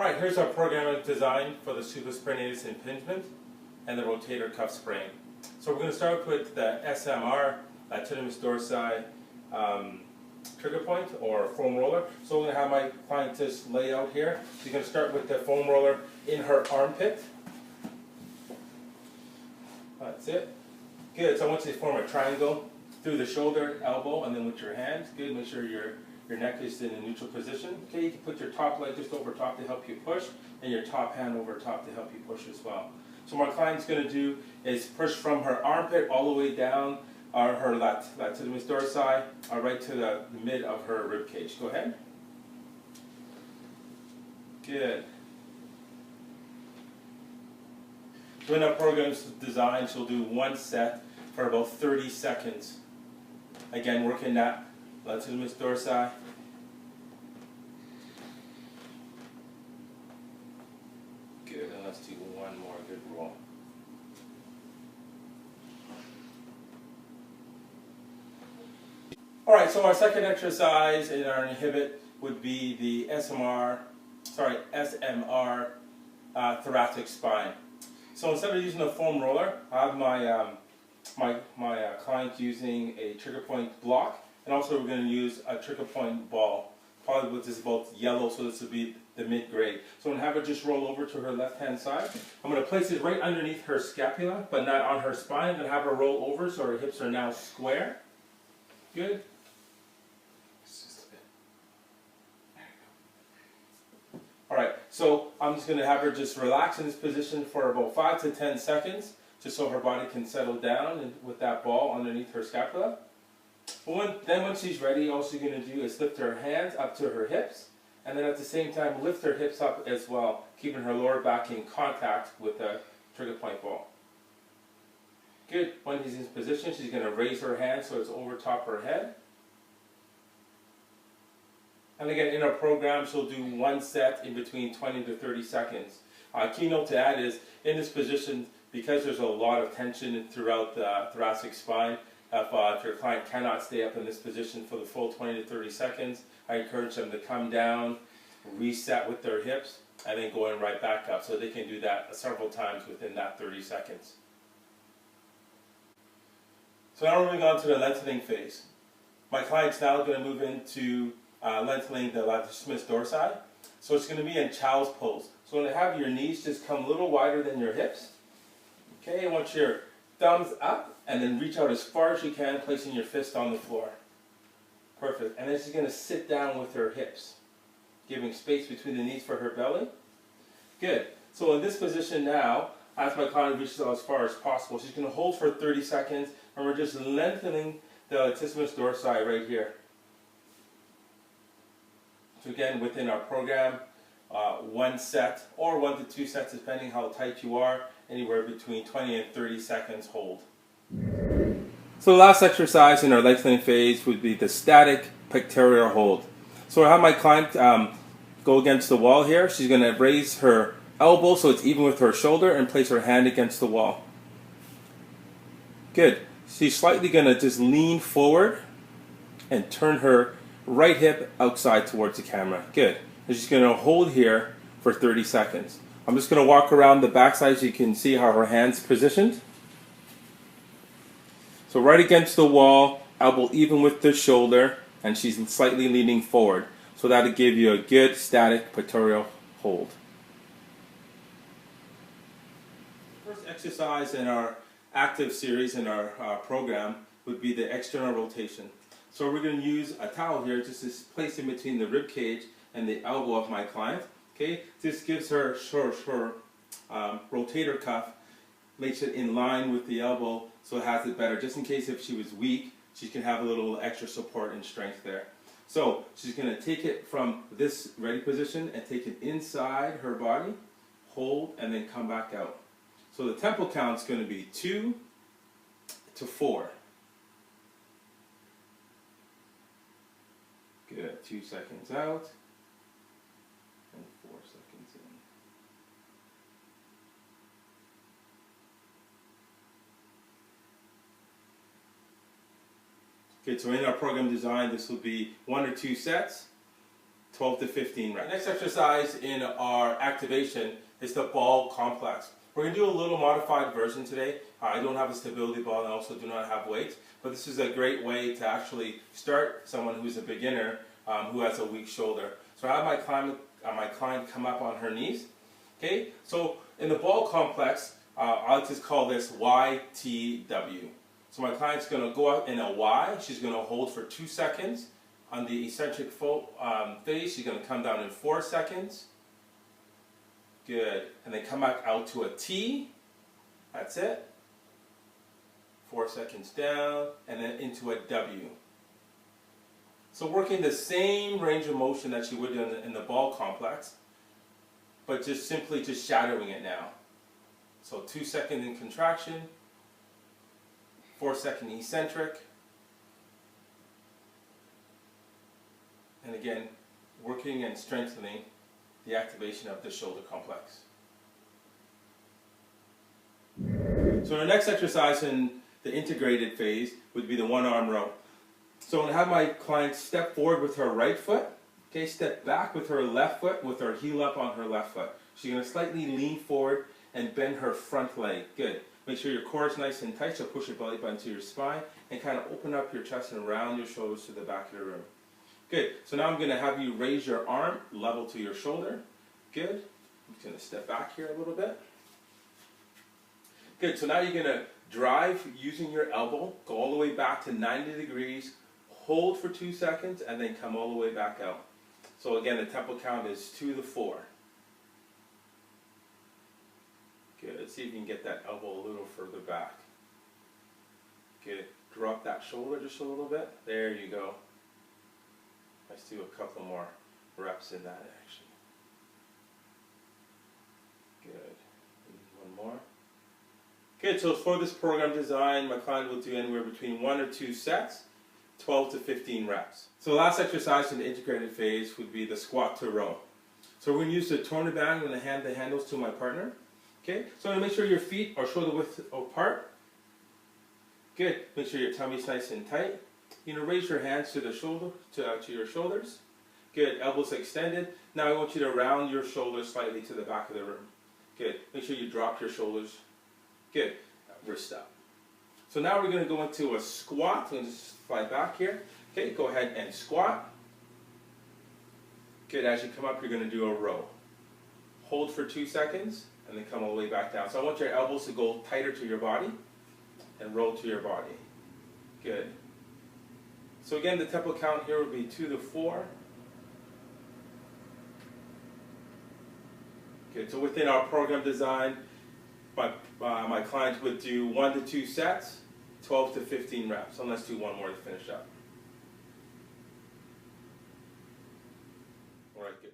Alright, here's our program design for the supraspinatus impingement and the rotator cuff sprain. So we're going to start with the SMR, latissimus dorsi trigger point or foam roller. So I'm going to have my client just lay out here. So you're going to start with the foam roller in her armpit. That's it. Good. So I want you to form a triangle through the shoulder, elbow, and then with your hands. Good. Make sure your neck is in a neutral position. Okay, you can put your top leg just over top to help you push, and your top hand over top to help you push as well. So what my client's going to do is push from her armpit all the way down her latissimus dorsi, right to the mid of her rib cage. Go ahead. Good. So in our program's design, she'll do one set for about 30 seconds. Again, working that latissimus dorsi. Good, and let's do one more good roll. Alright, so our second exercise in our inhibit would be the SMR thoracic spine. So instead of using a foam roller, I have my client using a trigger point block, and also we're going to use a trigger point ball, probably with this both yellow, so this would be the mid-grade. So I'm going to have her just roll over to her left-hand side. I'm going to place it right underneath her scapula, but not on her spine. I'm going to have her roll over so her hips are now square. Good. Alright, so I'm just going to have her just relax in this position for about 5 to 10 seconds, just so her body can settle down with that ball underneath her scapula. Then when she's ready, all she's going to do is lift her hands up to her hips, and then at the same time lift her hips up as well, keeping her lower back in contact with the trigger point ball. Good. When she's in position, she's going to raise her hand so it's over top her head. And again, in our program, she'll do one set in between 20 to 30 seconds. Keynote to add is, in this position, because there's a lot of tension throughout the thoracic spine, if your client cannot stay up in this position for the full 20 to 30 seconds, I encourage them to come down, reset with their hips, and then going right back up. So they can do that several times within that 30 seconds. So now we're moving on to the lengthening phase. My client's now going to move into lengthening the latissimus dorsi. So it's going to be in child's pose. So I'm going to have your knees just come a little wider than your hips. Okay, I want your thumbs up and then reach out as far as you can, placing your fist on the floor. Perfect. And then she's going to sit down with her hips, giving space between the knees for her belly. Good. So in this position now, as my client reaches out as far as possible, she's going to hold for 30 seconds, and we're just lengthening the latissimus dorsi right here. So again, within our program, one set or 1 to 2 sets, depending how tight you are, anywhere between 20 and 30 seconds hold. So the last exercise in our lengthening phase would be the static pectoral hold. So I have my client go against the wall here. She's going to raise her elbow so it's even with her shoulder and place her hand against the wall. Good. She's slightly going to just lean forward and turn her right hip outside towards the camera. Good. And she's going to hold here for 30 seconds. I'm just going to walk around the backside so you can see how her hand's positioned. So right against the wall, elbow even with the shoulder, and she's slightly leaning forward. So that'll give you a good static pectoral hold. First exercise in our active series in our program would be the external rotation. So we're going to use a towel here just to place in between the rib cage and the elbow of my client. Okay, this gives her rotator cuff, makes it in line with the elbow, so it has it better. Just in case if she was weak, she can have a little extra support and strength there. So she's going to take it from this ready position and take it inside her body, hold, and then come back out. So the tempo count is going to be 2 to 4. Good. 2 seconds out and 4 seconds in. Okay, so in our program design, this will be 1 or 2 sets. 12 to 15 reps. The next exercise in our activation is the ball complex. We're going to do a little modified version today. I don't have a stability ball and I also do not have weights, but this is a great way to actually start someone who's a beginner who has a weak shoulder. So I have my client come up on her knees. Okay, so in the ball complex, I'll just call this YTW. So my client's going to go up in a Y. She's going to hold for 2 seconds. On the eccentric phase, she's going to come down in 4 seconds. Good. And then come back out to a T. That's it. 4 seconds down, and then into a W. So working the same range of motion that you would in the ball complex, but just simply shadowing it now. So 2 seconds in contraction, 4 second eccentric, and again, working and strengthening the activation of the shoulder complex. So our next exercise in the integrated phase would be the one arm row. So I'm going to have my client step forward with her right foot, okay, step back with her left foot with her heel up on her left foot. She's going to slightly lean forward and bend her front leg. Good. Make sure your core is nice and tight, so push your belly button to your spine and kind of open up your chest and round your shoulders to the back of the room. Good. So now I'm going to have you raise your arm level to your shoulder. Good. I'm just going to step back here a little bit. Good. So now you're going to drive using your elbow, go all the way back to 90 degrees, hold for 2 seconds, and then come all the way back out. So again, the tempo count is 2 to 4. Good. Let's see if you can get that elbow a little further back. Good. Drop that shoulder just a little bit. There you go. Let's do a couple more reps in that action. Good. And one more. Good, so for this program design, my client will do anywhere between 1 or 2 sets, 12 to 15 reps. So the last exercise in the integrated phase would be the squat to row. So we're going to use the toner band. I'm going to hand the handles to my partner. Okay, so I'm going to make sure your feet are shoulder width apart. Good, make sure your tummy's nice and tight. You know, raise your hands to the shoulder, to your shoulders. Good, elbows extended. Now I want you to round your shoulders slightly to the back of the room. Good, make sure you drop your shoulders. Good, wrist up. So now we're going to go into a squat. So just slide back here. Okay, go ahead and squat. Good, as you come up, you're going to do a row. Hold for 2 seconds, and then come all the way back down. So I want your elbows to go tighter to your body, and roll to your body. Good. So again, the tempo count here would be 2 to 4. Good, so within our program design, my clients would do 1 to 2 sets, 12 to 15 reps. So let's do one more to finish up. All right, good.